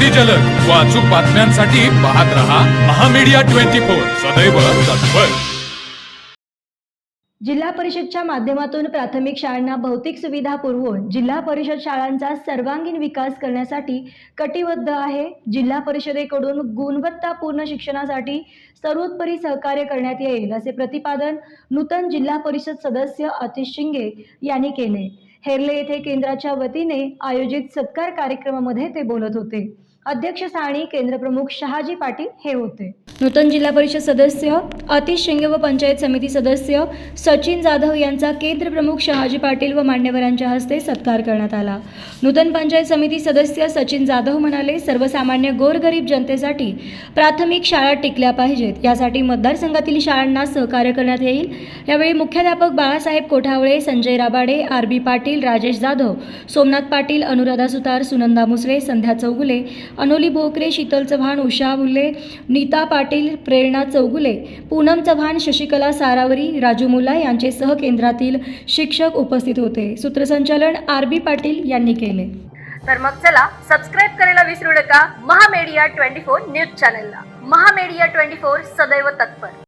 अगदी जलद व अचूक बातम्यांसाठी पाहत रहा महामीडिया 24 सदैव तत्पर। जिल्हा परिषदच्या माध्यमातून प्राथमिक शाळांना भौतिक सुविधा पुरवून जिल्हा परिषद शाळांचा सर्वांगीण विकास करण्यासाठी कटिबद्ध आहे। जिल्हा परिषदेकडून गुणवत्तापूर्ण शिक्षणासाठी सर्वोतपरी सहकार्य करण्यात येईल असे प्रतिपादन नूतन जिल्हा परिषद सदस्य अतिश शिंगे यांनी केले। हेरले येथे केंद्राच्या वतीने आयोजित सत्कार कार्यक्रमामध्ये ते बोलत होते। अध्यक्षस्थानी केंद्रप्रमुख शहाजी पाटील हे होते। नूतन जिल्हा परिषद सदस्य अतिश शिंगे व पंचायत समिती सदस्य सचिन जाधव यांचा केंद्रप्रमुख शहाजी पाटील व मान्यवरांच्या हस्ते सत्कार करण्यात आला। नूतन पंचायत समिती सदस्य सचिन जाधव म्हणाले, सर्वसामान्य गोरगरीब जनतेसाठी प्राथमिक शाळा टिकल्या पाहिजेत, यासाठी मतदारसंघातील शाळांना सहकार्य करण्यात येईल। यावेळी मुख्याध्यापक बाळासाहेब कोठावळे, संजय राबाडे, आर.बी. पाटील, राजेश जाधव, सोमनाथ पाटील, अनुराधा सुतार, सुनंदा मुसळे, संध्या चौगुले, अनोली भोकरे, शीतल चव्हाण, उषा बुल्ले, नीता पाटील, प्रेरणा चौगुले, पूनम चव्हाण, शशिकला सारावरी, राजू मुल्ला यांचे सह केंद्रातील शिक्षक उपस्थित होते। सूत्रसंचालन आर.बी. पाटील यांनी केले। तर मग चला सबस्क्राईब करायला विसरू नका महामीडिया 24 न्यूज चॅनलला। महामीडिया 24 सदैव तत्पर।